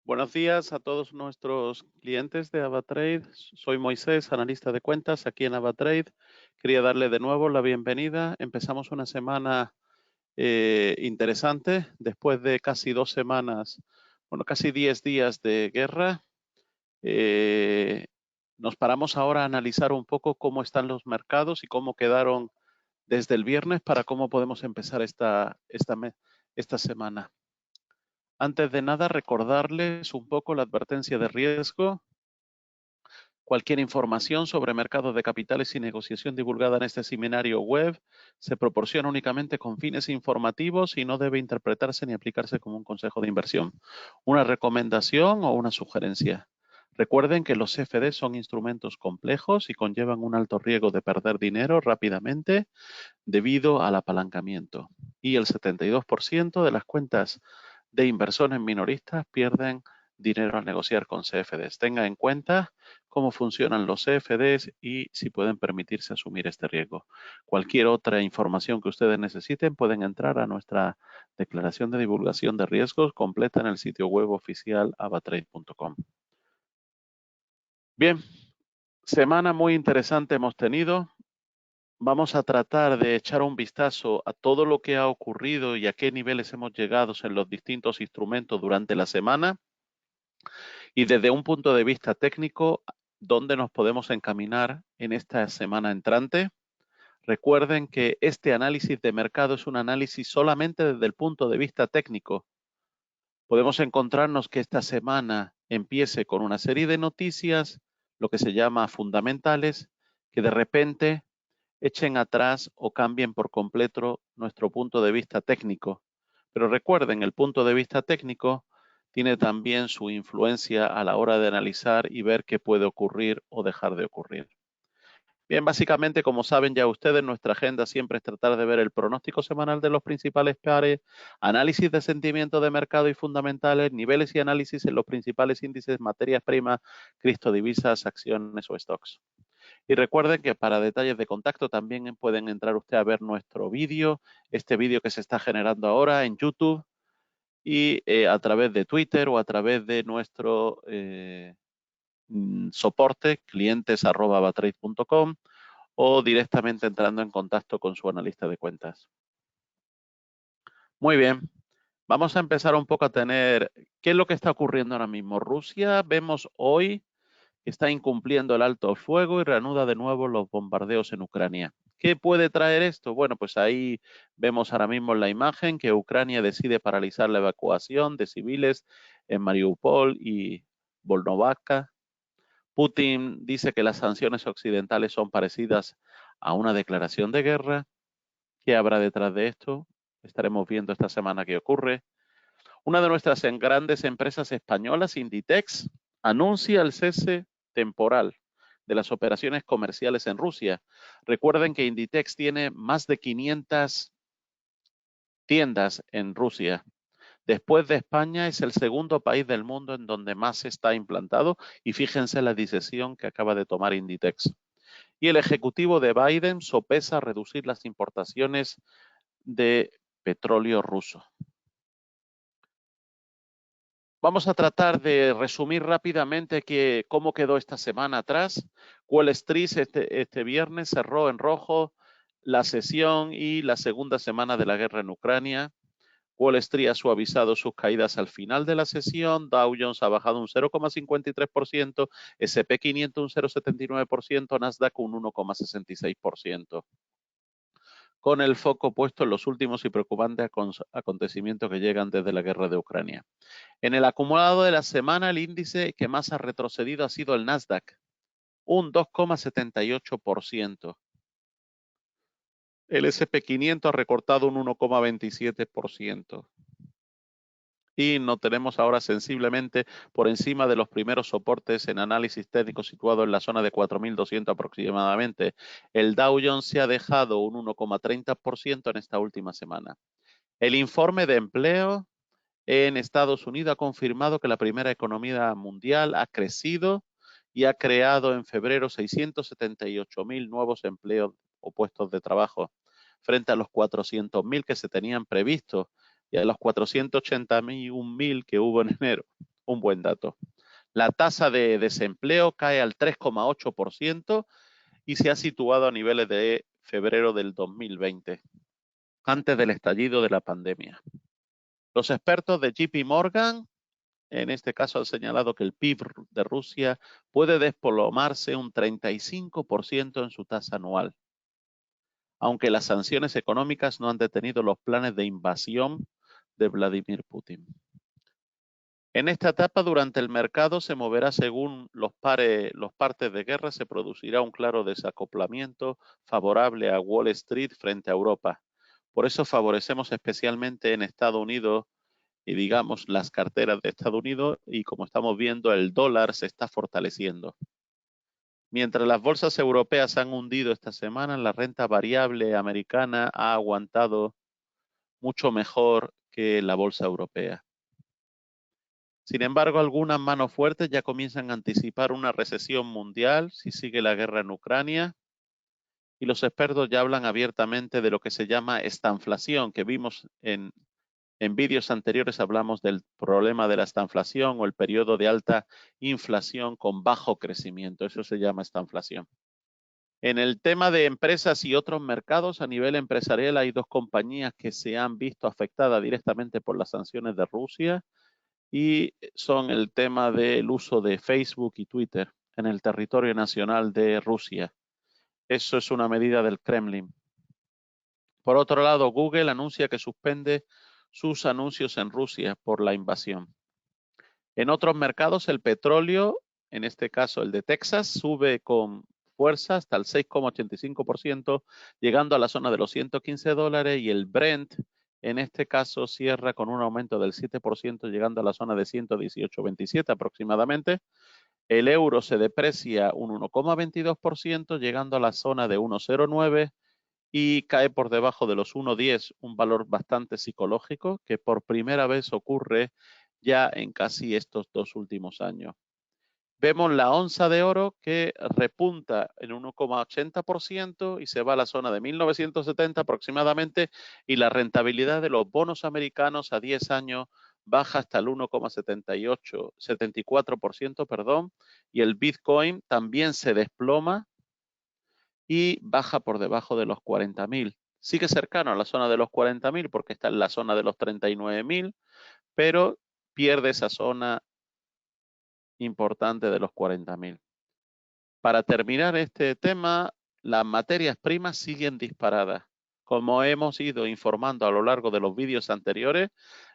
Buenos días a todos nuestros clientes de AvaTrade. Soy Moisés, analista de cuentas aquí en AvaTrade. Quería darle de nuevo la bienvenida. Empezamos una semana interesante después de casi 2 semanas, bueno, casi 10 días de guerra. Nos paramos ahora a analizar un poco cómo están los mercados y cómo quedaron desde el viernes para cómo podemos empezar esta semana. Antes de nada, recordarles un poco la advertencia de riesgo. Cualquier información sobre mercados de capitales y negociación divulgada en este seminario web se proporciona únicamente con fines informativos y no debe interpretarse ni aplicarse como un consejo de inversión, una recomendación o una sugerencia. Recuerden que los CFD son instrumentos complejos y conllevan un alto riesgo de perder dinero rápidamente debido al apalancamiento. Y el 72% de las cuentas de inversores minoristas pierden dinero al negociar con CFDs. Tenga en cuenta cómo funcionan los CFDs y si pueden permitirse asumir este riesgo. Cualquier otra información que ustedes necesiten pueden entrar a nuestra declaración de divulgación de riesgos completa en el sitio web oficial avatrade.com. Bien, semana muy interesante hemos tenido. Vamos a tratar de echar un vistazo a todo lo que ha ocurrido y a qué niveles hemos llegado en los distintos instrumentos durante la semana y desde un punto de vista técnico, dónde nos podemos encaminar en esta semana entrante. Recuerden que este análisis de mercado es un análisis solamente desde el punto de vista técnico. Podemos encontrarnos que esta semana empiece con una serie de noticias, lo que se llama fundamentales, que de repente echen atrás o cambien por completo nuestro punto de vista técnico. Pero recuerden, el punto de vista técnico tiene también su influencia a la hora de analizar y ver qué puede ocurrir o dejar de ocurrir. Bien, básicamente, como saben ya ustedes, nuestra agenda siempre es tratar de ver el pronóstico semanal de los principales pares, análisis de sentimiento de mercado y fundamentales, niveles y análisis en los principales índices, materias primas, criptodivisas, acciones o stocks. Y recuerden que para detalles de contacto también pueden entrar usted a ver nuestro vídeo, este vídeo que se está generando ahora en YouTube y a través de Twitter o a través de nuestro soporte clientes@avatrade.com o directamente entrando en contacto con su analista de cuentas. Muy bien, vamos a empezar un poco a tener qué es lo que está ocurriendo ahora mismo. Rusia, vemos hoy que está incumpliendo el alto el fuego y reanuda de nuevo los bombardeos en Ucrania. ¿Qué puede traer esto? Bueno, pues ahí vemos ahora mismo en la imagen que Ucrania decide paralizar la evacuación de civiles en Mariupol y Volnovakha. Putin dice que las sanciones occidentales son parecidas a una declaración de guerra. ¿Qué habrá detrás de esto? Estaremos viendo esta semana qué ocurre. Una de nuestras grandes empresas españolas, Inditex, anuncia el cese temporal de las operaciones comerciales en Rusia. Recuerden que Inditex tiene más de 500 tiendas en Rusia. Después de España, es el segundo país del mundo en donde más está implantado y fíjense la decisión que acaba de tomar Inditex. Y el ejecutivo de Biden sopesa reducir las importaciones de petróleo ruso. Vamos a tratar de resumir rápidamente cómo quedó esta semana atrás. Wall Street este viernes cerró en rojo la sesión y la segunda semana de la guerra en Ucrania. Wall Street ha suavizado sus caídas al final de la sesión. Dow Jones ha bajado un 0,53%, S&P 500 un 0,79%, Nasdaq un 1,66%. Con el foco puesto en los últimos y preocupantes acontecimientos que llegan desde la guerra de Ucrania. En el acumulado de la semana, el índice que más ha retrocedido ha sido el Nasdaq, un 2,78%. El S&P 500 ha recortado un 1,27%. Y nos tenemos ahora sensiblemente por encima de los primeros soportes en análisis técnico situado en la zona de 4.200 aproximadamente. El Dow Jones se ha dejado un 1,30% en esta última semana. El informe de empleo en Estados Unidos ha confirmado que la primera economía mundial ha crecido y ha creado en febrero 678.000 nuevos empleos o puestos de trabajo, frente a los 400.000 que se tenían previstos y a los 481.000 que hubo en enero. un buen dato. La tasa de desempleo cae al 3,8% y se ha situado a niveles de febrero del 2020, antes del estallido de la pandemia. Los expertos de JP Morgan, en este caso, han señalado que el PIB de Rusia puede desplomarse un 35% en su tasa anual, aunque las sanciones económicas no han detenido los planes de invasión de Vladimir Putin. En esta etapa, durante el mercado se moverá según los partes de guerra, se producirá un claro desacoplamiento favorable a Wall Street frente a Europa. Por eso favorecemos especialmente en Estados Unidos y digamos las carteras de Estados Unidos, y como estamos viendo el dólar se está fortaleciendo. Mientras las bolsas europeas han hundido esta semana, la renta variable americana ha aguantado mucho mejor que la bolsa europea. Sin embargo, algunas manos fuertes ya comienzan a anticipar una recesión mundial si sigue la guerra en Ucrania, y los expertos ya hablan abiertamente de lo que se llama estanflación, que vimos en vídeos anteriores. Hablamos del problema de la estanflación o el periodo de alta inflación con bajo crecimiento. Eso se llama estanflación. En el tema de empresas y otros mercados, a nivel empresarial hay dos compañías que se han visto afectadas directamente por las sanciones de Rusia, y son el tema del uso de Facebook y Twitter en el territorio nacional de Rusia. Eso es una medida del Kremlin. Por otro lado, Google anuncia que suspende sus anuncios en Rusia por la invasión. En otros mercados, el petróleo, en este caso el de Texas, sube con fuerza hasta el 6,85%, llegando a la zona de los $115, y el Brent, en este caso, cierra con un aumento del 7%, llegando a la zona de 118,27 aproximadamente. El euro se deprecia un 1,22%, llegando a la zona de 1,09, y cae por debajo de los 1,10, un valor bastante psicológico que por primera vez ocurre ya en casi estos 2 últimos años. Vemos la onza de oro que repunta en 1,80% y se va a la zona de 1970 aproximadamente, y la rentabilidad de los bonos americanos a 10 años baja hasta el 1,74%, y el Bitcoin también se desploma y baja por debajo de los 40.000. Sigue cercano a la zona de los 40.000 porque está en la zona de los 39.000, pero pierde esa zona importante de los 40.000. Para terminar este tema, las materias primas siguen disparadas. Como hemos ido informando a lo largo de los vídeos anteriores,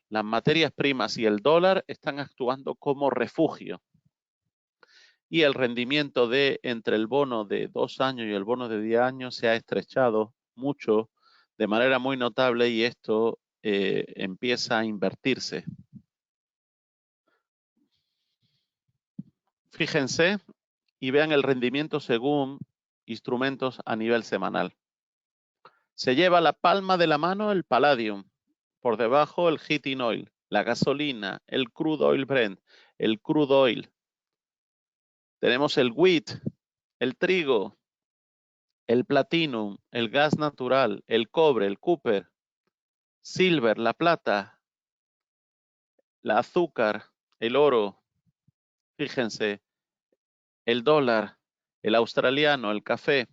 las materias primas y el dólar están actuando como refugio. Y el rendimiento entre el bono de 2 años y el bono de 10 años se ha estrechado mucho, de manera muy notable, y esto empieza a invertirse. Fíjense y vean el rendimiento según instrumentos a nivel semanal. Se lleva la palma de la mano el palladium, por debajo el heating oil, la gasolina, el crude oil Brent, el crude oil. Tenemos el wheat, el trigo, el platinum, el gas natural, el cobre, el copper, silver, la plata, la azúcar, el oro. Fíjense, el dólar, el australiano, el café.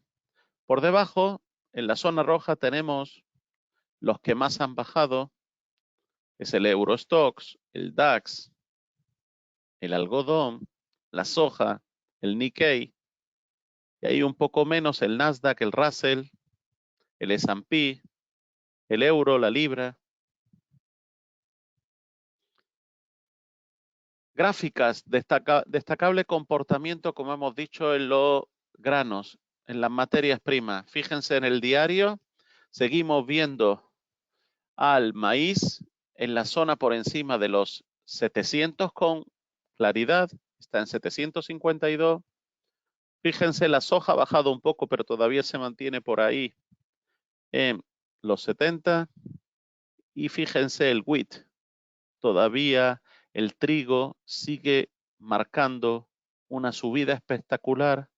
Por debajo, en la zona roja, tenemos los que más han bajado. Es el Eurostoxx, el DAX, el algodón, la soja, el Nikkei, y ahí un poco menos el Nasdaq, el Russell, el S&P, el euro, la libra. Gráficas, destacable comportamiento, como hemos dicho, en los granos, en las materias primas. Fíjense en el diario, seguimos viendo al maíz en la zona por encima de los 700 con claridad, está en 752. Fíjense, la soja ha bajado un poco, pero todavía se mantiene por ahí en los 70. Y fíjense el wheat, todavía el trigo sigue marcando una subida espectacular,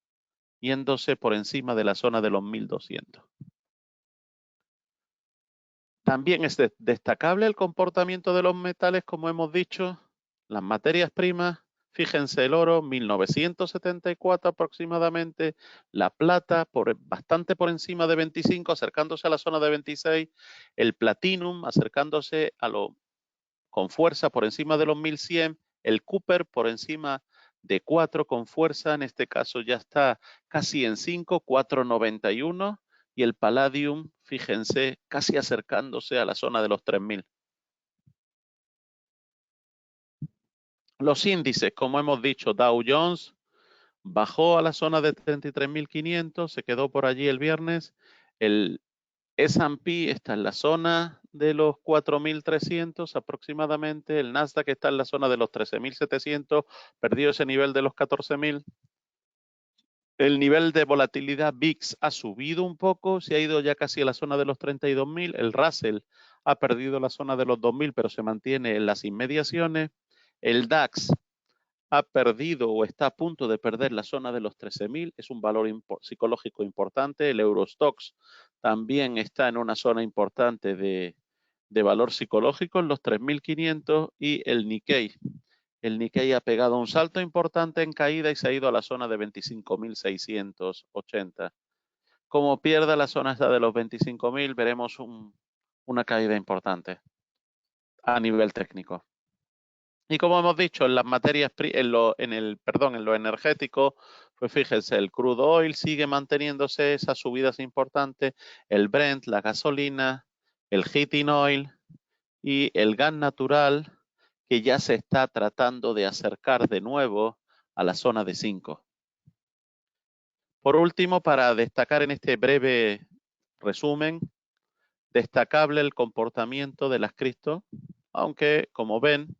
yéndose por encima de la zona de los 1.200. También es destacable el comportamiento de los metales, como hemos dicho. Las materias primas, fíjense el oro, 1974 aproximadamente, la plata bastante por encima de 25, acercándose a la zona de 26, el platinum acercándose con fuerza por encima de los 1100, el copper por encima de 4 con fuerza, en este caso ya está casi en 5, 491, y el palladium, fíjense, casi acercándose a la zona de los 3000. Los índices, como hemos dicho, Dow Jones bajó a la zona de 33.500, se quedó por allí el viernes. El S&P está en la zona de los 4.300 aproximadamente. El Nasdaq está en la zona de los 13.700, perdió ese nivel de los 14.000. El nivel de volatilidad VIX ha subido un poco, se ha ido ya casi a la zona de los 32.000. El Russell ha perdido la zona de los 2.000, pero se mantiene en las inmediaciones. El DAX ha perdido o está a punto de perder la zona de los 13.000, es un valor psicológico importante. El Eurostoxx también está en una zona importante de valor psicológico en los 3.500, y el Nikkei. El Nikkei ha pegado un salto importante en caída y se ha ido a la zona de 25.680. Como pierda la zona de los 25.000, veremos una caída importante a nivel técnico. Y como hemos dicho, en las materias, en lo energético, pues fíjense, el crude oil sigue manteniéndose esas subidas importantes, el Brent, la gasolina, el heating oil y el gas natural, que ya se está tratando de acercar de nuevo a la zona de 5. Por último, para destacar en este breve resumen, destacable el comportamiento de las cripto, aunque como ven,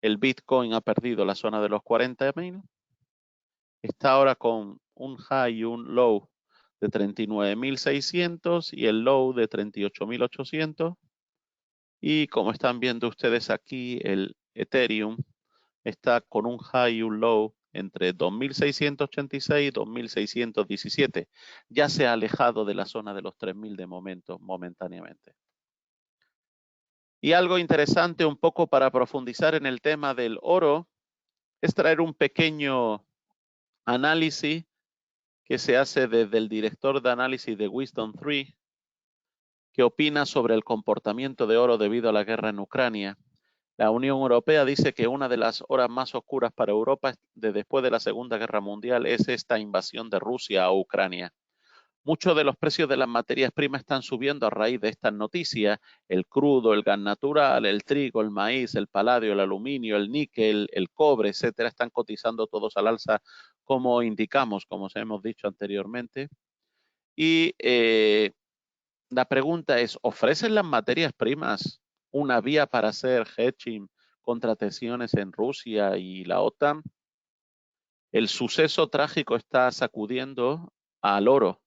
el Bitcoin ha perdido la zona de los 40.000. Está ahora con un high y un low de 39.600 y el low de 38.800. Y como están viendo ustedes aquí, el Ethereum está con un high y un low entre 2.686 y 2.617. Ya se ha alejado de la zona de los 3.000 de momento, momentáneamente. Y algo interesante un poco para profundizar en el tema del oro es traer un pequeño análisis que se hace desde el director de análisis de WisdomTree, que opina sobre el comportamiento de oro debido a la guerra en Ucrania. La Unión Europea dice que una de las horas más oscuras para Europa después de la Segunda Guerra Mundial es esta invasión de Rusia a Ucrania. Muchos de los precios de las materias primas están subiendo a raíz de estas noticias. El crudo, el gas natural, el trigo, el maíz, el paladio, el aluminio, el níquel, el cobre, etcétera, están cotizando todos al alza, como indicamos, como os hemos dicho anteriormente. Y la pregunta es, ¿ofrecen las materias primas una vía para hacer hedging contra tensiones en Rusia y la OTAN? El suceso trágico está sacudiendo al oro,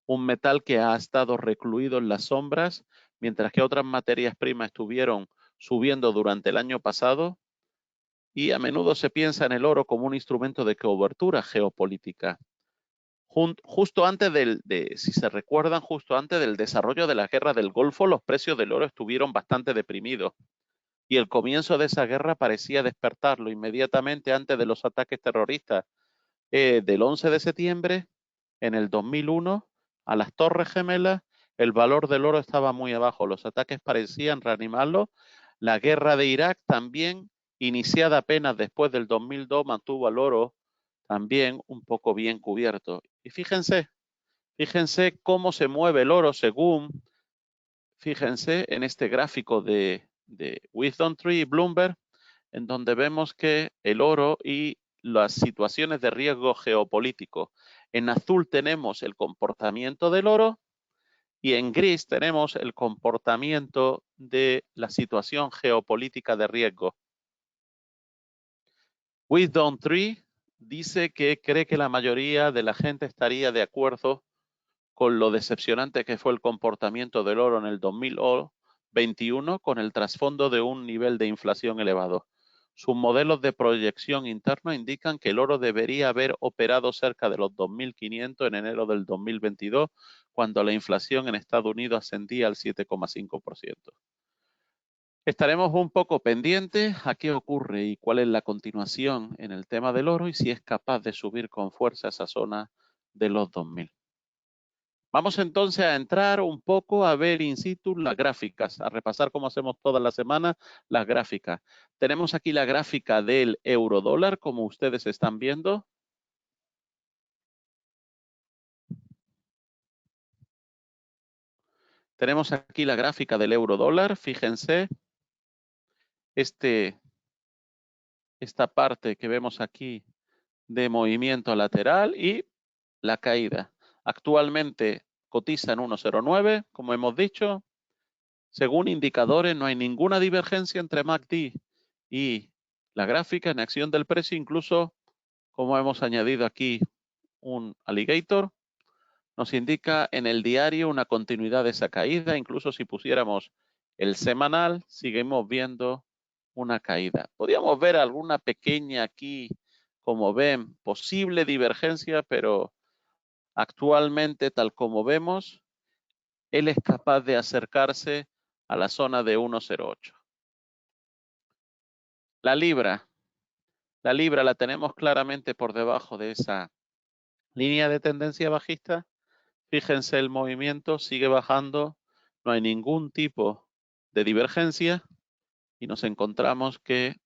un metal que ha estado recluido en las sombras, mientras que otras materias primas estuvieron subiendo durante el año pasado, y a menudo se piensa en el oro como un instrumento de cobertura geopolítica. Justo antes si se recuerdan, justo antes del desarrollo de la guerra del Golfo, los precios del oro estuvieron bastante deprimidos, y el comienzo de esa guerra parecía despertarlo. Inmediatamente antes de los ataques terroristas del 11 de septiembre, en el 2001, a las Torres Gemelas, el valor del oro estaba muy abajo. Los ataques parecían reanimarlo. La guerra de Irak también, iniciada apenas después del 2002, mantuvo al oro también un poco bien cubierto. Y fíjense cómo se mueve el oro según, fíjense en este gráfico de WisdomTree y Bloomberg, en donde vemos que el oro y las situaciones de riesgo geopolítico. En azul tenemos el comportamiento del oro y en gris tenemos el comportamiento de la situación geopolítica de riesgo. WisdomTree dice que cree que la mayoría de la gente estaría de acuerdo con lo decepcionante que fue el comportamiento del oro en el 2021, con el trasfondo de un nivel de inflación elevado. Sus modelos de proyección interna indican que el oro debería haber operado cerca de los 2.500 en enero del 2022, cuando la inflación en Estados Unidos ascendía al 7,5%. Estaremos un poco pendientes a qué ocurre y cuál es la continuación en el tema del oro y si es capaz de subir con fuerza esa zona de los 2000. Vamos entonces a entrar un poco a ver in situ las gráficas, a repasar como hacemos todas las semanas las gráficas. Tenemos aquí la gráfica del euro dólar, como ustedes están viendo. Tenemos aquí la gráfica del euro dólar, fíjense, esta parte que vemos aquí de movimiento lateral y la caída. Actualmente cotiza en 1.09, como hemos dicho. Según indicadores, no hay ninguna divergencia entre MACD y la gráfica en acción del precio, incluso como hemos añadido aquí un alligator, nos indica en el diario una continuidad de esa caída. Incluso si pusiéramos el semanal, seguimos viendo una caída. Podríamos ver alguna pequeña aquí, como ven, posible divergencia, pero actualmente, tal como vemos, él es capaz de acercarse a la zona de 1.08. La libra la tenemos claramente por debajo de esa línea de tendencia bajista. Fíjense el movimiento, sigue bajando, no hay ningún tipo de divergencia y nos encontramos que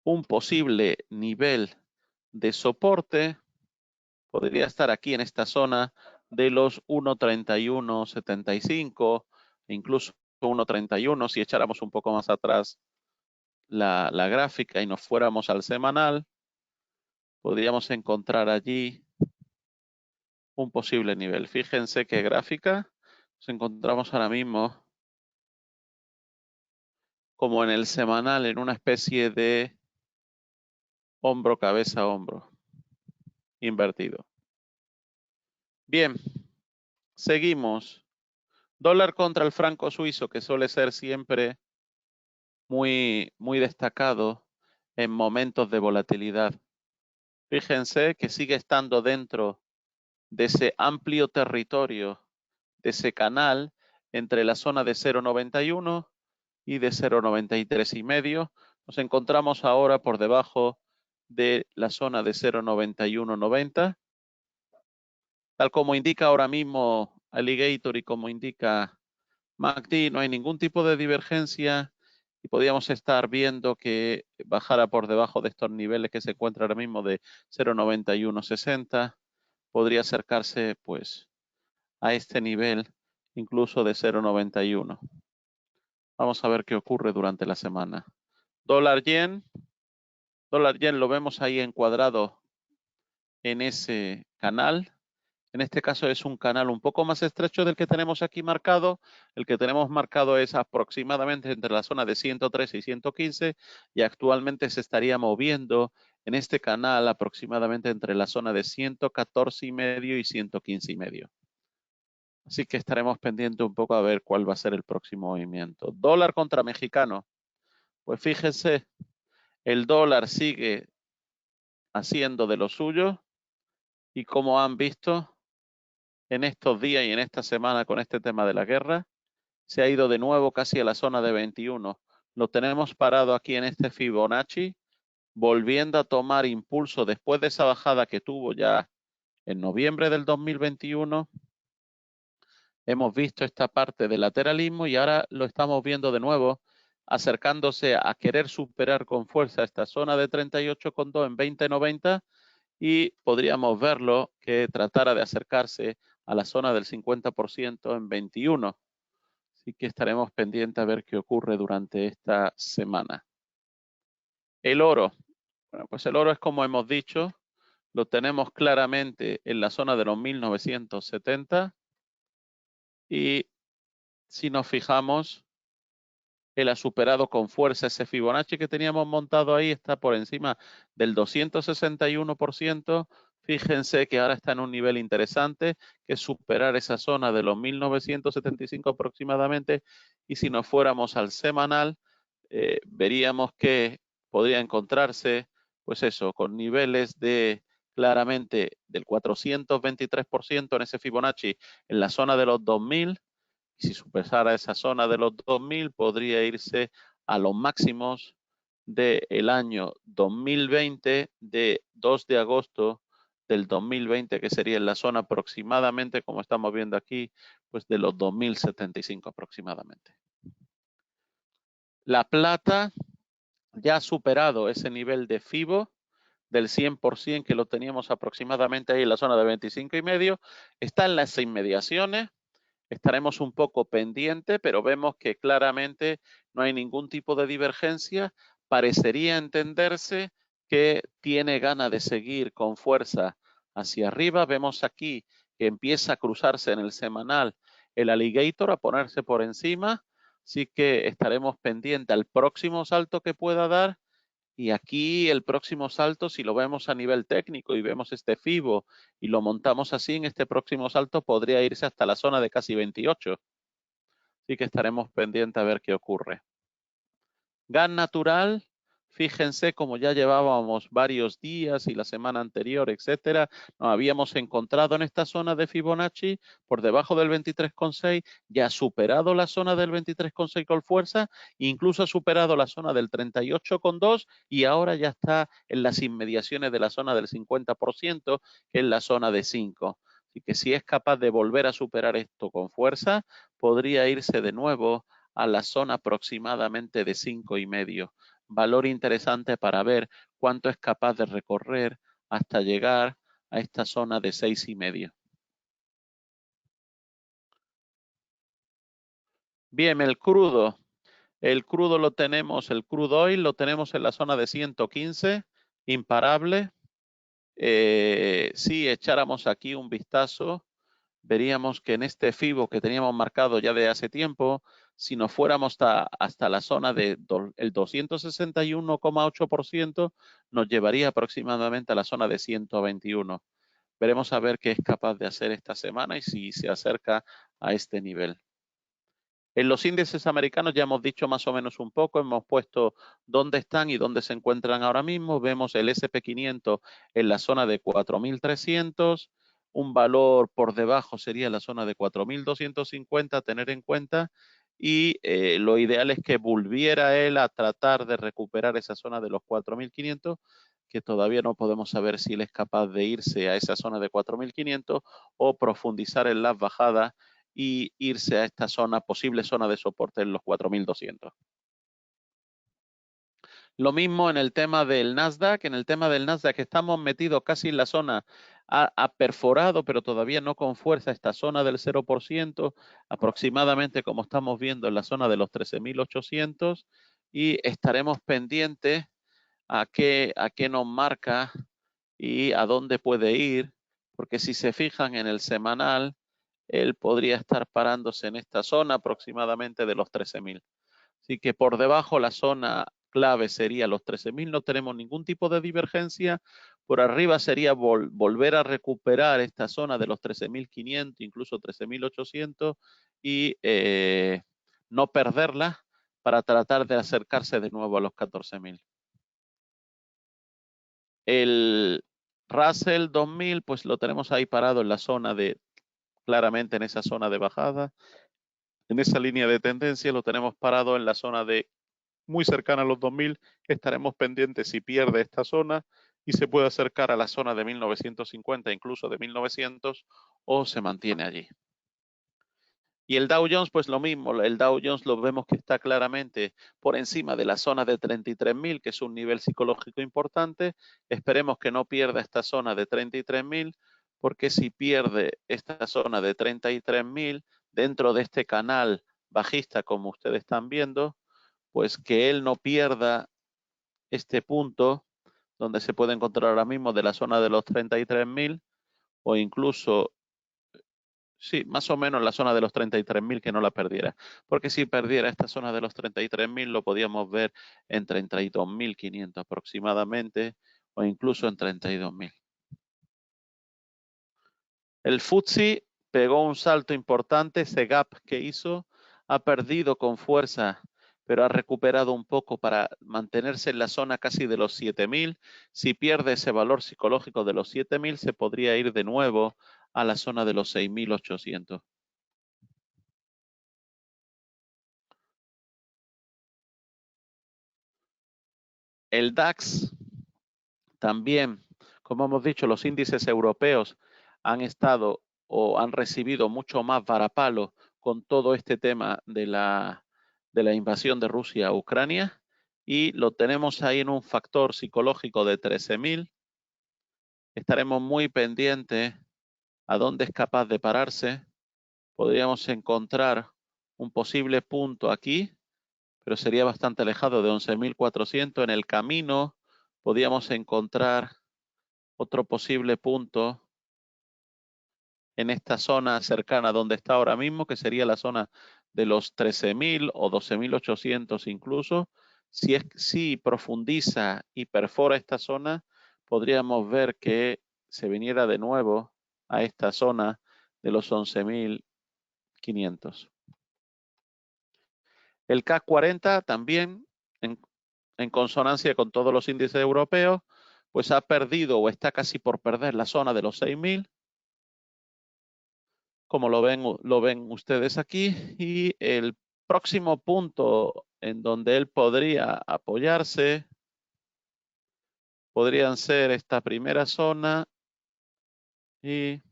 un posible nivel de soporte podría estar aquí en esta zona de los 1.3175, incluso 1.31 si echáramos un poco más atrás la gráfica y nos fuéramos al semanal, podríamos encontrar allí un posible nivel. Fíjense qué gráfica nos encontramos ahora mismo como en el semanal, en una especie de hombro, cabeza, hombro, invertido. Bien, seguimos. Dólar contra el franco suizo, que suele ser siempre muy destacado en momentos de volatilidad. Fíjense que sigue estando dentro de ese amplio territorio, de ese canal entre la zona de 0.91 y de 0.93 y medio. Nos encontramos ahora por debajo de la zona de 0.9190. Tal como indica ahora mismo Alligator y como indica MACD, no hay ningún tipo de divergencia y podríamos estar viendo que bajara por debajo de estos niveles que se encuentra ahora mismo de 0.9160. Podría acercarse pues a este nivel incluso de 0.91. Vamos a ver qué ocurre durante la semana. Dólar yen lo vemos ahí encuadrado en ese canal. En este caso es un canal un poco más estrecho del que tenemos aquí marcado. El que tenemos marcado es aproximadamente entre la zona de 113 y 115 y actualmente se estaría moviendo en este canal aproximadamente entre la zona de 114 y medio y 115 y medio. Así que estaremos pendientes un poco a ver cuál va a ser el próximo movimiento. Dólar contra mexicano. Pues fíjense, el dólar sigue haciendo de lo suyo y como han visto en estos días y en esta semana con este tema de la guerra, se ha ido de nuevo casi a la zona de 21. Lo tenemos parado aquí en este Fibonacci, volviendo a tomar impulso después de esa bajada que tuvo ya en noviembre del 2021. Hemos visto esta parte de lateralismo y ahora lo estamos viendo de nuevo acercándose a querer superar con fuerza esta zona de 38,2 en 20.90 y podríamos verlo que tratara de acercarse a la zona del 50% en 21. Así que estaremos pendientes a ver qué ocurre durante esta semana. El oro. Bueno, pues el oro es como hemos dicho, lo tenemos claramente en la zona de los 1970 y si nos fijamos, él ha superado con fuerza ese Fibonacci que teníamos montado ahí, está por encima del 261%. Fíjense que ahora está en un nivel interesante, que es superar esa zona de los 1975 aproximadamente. Y si nos fuéramos al semanal, veríamos que podría encontrarse, pues eso, con niveles de claramente del 423% en ese Fibonacci en la zona de los 2000, Y si superara esa zona de los 2000, podría irse a los máximos del año 2020, de 2 de agosto del 2020, que sería en la zona aproximadamente, como estamos viendo aquí, pues de los 2075 aproximadamente. La plata ya ha superado ese nivel de FIBO del 100% que lo teníamos aproximadamente ahí en la zona de 25,5, está en las inmediaciones. Estaremos un poco pendientes, pero vemos que claramente no hay ningún tipo de divergencia. Parecería entenderse que tiene ganas de seguir con fuerza hacia arriba. Vemos aquí que empieza a cruzarse en el semanal el alligator, a ponerse por encima. Así que estaremos pendientes al próximo salto que pueda dar. Y aquí el próximo salto, si lo vemos a nivel técnico y vemos este FIBO y lo montamos así, en este próximo salto podría irse hasta la zona de casi 28. Así que estaremos pendientes a ver qué ocurre. Gas natural, fíjense como ya llevábamos varios días y la semana anterior, etcétera, nos habíamos encontrado en esta zona de Fibonacci por debajo del 23,6, ya ha superado la zona del 23,6 con fuerza, incluso ha superado la zona del 38,2 y ahora ya está en las inmediaciones de la zona del 50%, que es la zona de 5. Así que si es capaz de volver a superar esto con fuerza, podría irse de nuevo a la zona aproximadamente de 5,5. Valor interesante para ver cuánto es capaz de recorrer hasta llegar a esta zona de 6,5. Bien, el crudo. El crudo lo tenemos, el crude oil lo tenemos en la zona de 115, imparable. Si echáramos aquí un vistazo, veríamos que en este FIBO que teníamos marcado ya de hace tiempo, si nos fuéramos hasta la zona del 261,8%, nos llevaría aproximadamente a la zona de 121. Veremos a ver qué es capaz de hacer esta semana y si se acerca a este nivel. En los índices americanos ya hemos dicho más o menos un poco, hemos puesto dónde están y dónde se encuentran ahora mismo. Vemos el SP500 en la zona de 4.300, un valor por debajo sería la zona de 4.250 a tener en cuenta, y lo ideal es que volviera él a tratar de recuperar esa zona de los 4.500, que todavía no podemos saber si él es capaz de irse a esa zona de 4.500 o profundizar en las bajadas y irse a esta zona, posible zona de soporte en los 4.200. Lo mismo en el tema del Nasdaq. En el tema del Nasdaq estamos metidos casi en la zona, ha perforado, pero todavía no con fuerza, esta zona del 0%, aproximadamente como estamos viendo en la zona de los 13.800, y estaremos pendientes a qué nos marca y a dónde puede ir, porque si se fijan en el semanal, él podría estar parándose en esta zona aproximadamente de los 13.000. Así que por debajo la zona clave sería los 13.000, no tenemos ningún tipo de divergencia. Por arriba sería volver a recuperar esta zona de los 13.500, incluso 13.800, y no perderla para tratar de acercarse de nuevo a los 14.000. El Russell 2000, pues lo tenemos ahí parado en la zona de, claramente en esa zona de bajada. En esa línea de tendencia lo tenemos parado en la zona de muy cercana a los 2000. Estaremos pendientes si pierde esta zona y se puede acercar a la zona de 1950, incluso de 1900, o se mantiene allí. Y el Dow Jones, pues lo mismo, el Dow Jones lo vemos que está claramente por encima de la zona de 33.000, que es un nivel psicológico importante. Esperemos que no pierda esta zona de 33.000, porque si pierde esta zona de 33.000 dentro de este canal bajista, como ustedes están viendo, pues que él no pierda este punto donde se puede encontrar ahora mismo de la zona de los 33.000, o incluso, sí, más o menos la zona de los 33.000, que no la perdiera. Porque si perdiera esta zona de los 33.000, lo podíamos ver en 32.500 aproximadamente, o incluso en 32.000. El FTSE pegó un salto importante, ese gap que hizo, ha perdido con fuerza, pero ha recuperado un poco para mantenerse en la zona casi de los 7.000. Si pierde ese valor psicológico de los 7.000, se podría ir de nuevo a la zona de los 6.800. El DAX también, como hemos dicho, los índices europeos han estado o han recibido mucho más varapalo con todo este tema de la invasión de Rusia a Ucrania, y lo tenemos ahí en un factor psicológico de 13.000. Estaremos muy pendientes a dónde es capaz de pararse. Podríamos encontrar un posible punto aquí, pero sería bastante alejado de 11.400. En el camino podríamos encontrar otro posible punto en esta zona cercana donde está ahora mismo, que sería la zona de los 13.000 o 12.800 incluso. Si profundiza y perfora esta zona, podríamos ver que se viniera de nuevo a esta zona de los 11.500. El CAC 40 también, en consonancia con todos los índices europeos, pues ha perdido o está casi por perder la zona de los 6.000. Como lo ven ustedes aquí, y el próximo punto en donde él podría apoyarse podrían ser esta primera zona y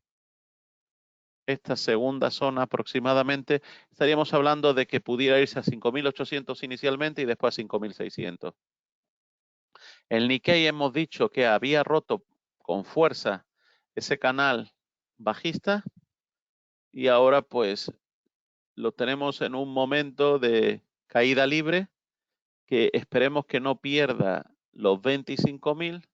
esta segunda zona aproximadamente. Estaríamos hablando de que pudiera irse a 5.800 inicialmente y después a 5.600. El Nikkei hemos dicho que había roto con fuerza ese canal bajista y ahora pues lo tenemos en un momento de caída libre que esperemos que no pierda los 25.000,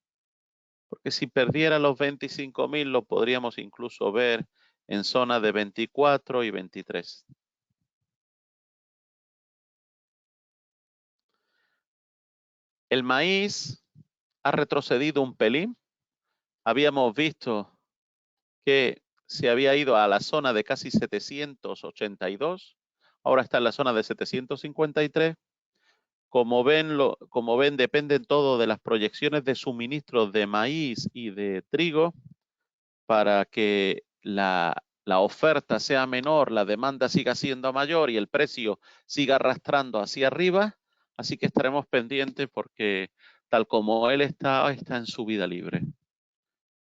porque si perdiera los 25.000 lo podríamos incluso ver en zona de 24 y 23. El maíz ha retrocedido un pelín. Habíamos visto que se había ido a la zona de casi 782, ahora está en la zona de 753. Como ven, dependen todo de las proyecciones de suministros de maíz y de trigo. Para que la oferta sea menor, la demanda siga siendo mayor y el precio siga arrastrando hacia arriba. Así que estaremos pendientes porque tal como él está en subida libre.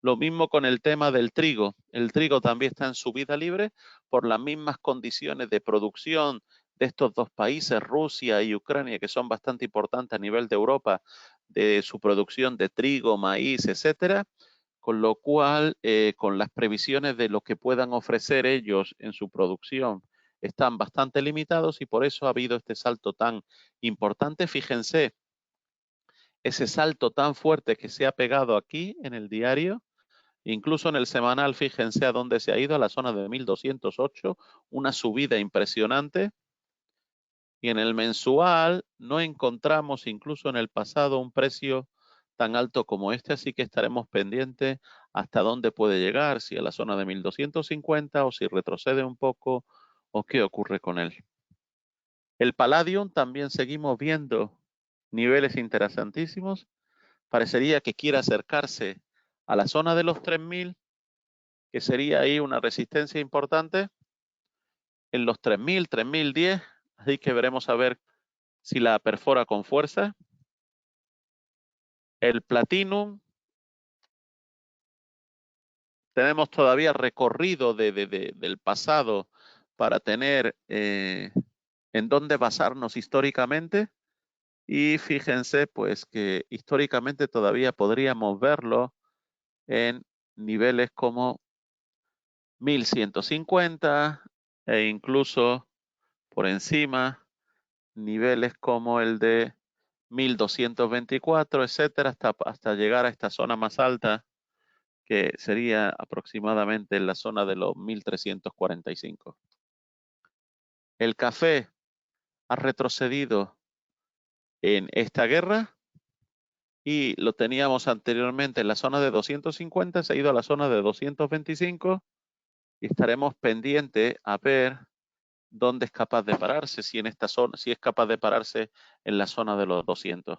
Lo mismo con el tema del trigo. El trigo también está en subida libre por las mismas condiciones de producción de estos dos países, Rusia y Ucrania, que son bastante importantes a nivel de Europa, de su producción de trigo, maíz, etcétera. Con lo cual, con las previsiones de lo que puedan ofrecer ellos en su producción, están bastante limitados y por eso ha habido este salto tan importante. Fíjense, ese salto tan fuerte que se ha pegado aquí en el diario, incluso en el semanal, fíjense a dónde se ha ido, a la zona de 1.208, una subida impresionante. Y en el mensual no encontramos incluso en el pasado un precio tan alto como este, así que estaremos pendientes hasta dónde puede llegar, si a la zona de 1.250 o si retrocede un poco o qué ocurre con él. El Palladium también seguimos viendo niveles interesantísimos. Parecería que quiere acercarse a la zona de los 3.000, que sería ahí una resistencia importante en los 3.000, 3.010, así que veremos a ver si la perfora con fuerza. El Platinum, tenemos todavía recorrido del pasado para tener en dónde basarnos históricamente, y fíjense pues que históricamente todavía podríamos verlo en niveles como 1.150 e incluso por encima niveles como el de 1.224, etcétera, hasta llegar a esta zona más alta que sería aproximadamente en la zona de los 1.345. El café ha retrocedido en esta guerra y lo teníamos anteriormente en la zona de 250, se ha ido a la zona de 225 y estaremos pendientes a ver dónde es capaz de pararse, si en esta zona, si es capaz de pararse en la zona de los 200.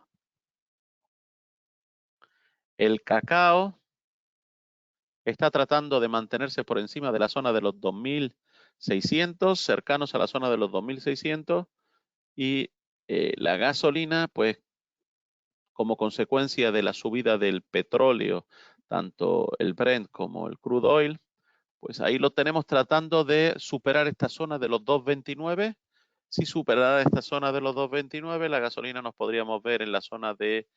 El cacao está tratando de mantenerse por encima de la zona de los 2.600, cercanos a la zona de los 2.600, y la gasolina, pues como consecuencia de la subida del petróleo, tanto el Brent como el crude oil, pues ahí lo tenemos tratando de superar esta zona de los 2,29. Si superara esta zona de los 2,29, la gasolina nos podríamos ver en la zona de,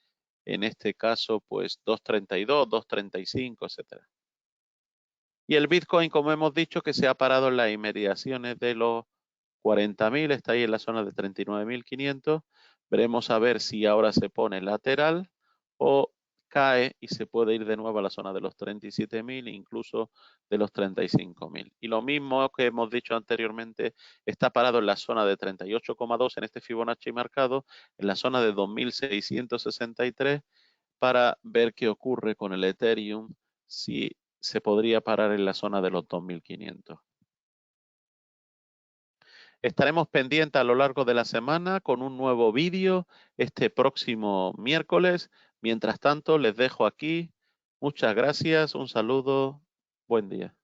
en este caso, pues 2,32, 2,35, etcétera. Y el Bitcoin, como hemos dicho, que se ha parado en las inmediaciones de los 40.000, está ahí en la zona de 39.500. Veremos a ver si ahora se pone lateral o cae y se puede ir de nuevo a la zona de los 37.000, incluso de los 35.000. Y lo mismo que hemos dicho anteriormente, está parado en la zona de 38,2 en este Fibonacci marcado, en la zona de 2.663, para ver qué ocurre con el Ethereum, si se podría parar en la zona de los 2.500. Estaremos pendientes a lo largo de la semana con un nuevo vídeo este próximo miércoles. Mientras tanto, les dejo aquí. Muchas gracias, un saludo, buen día.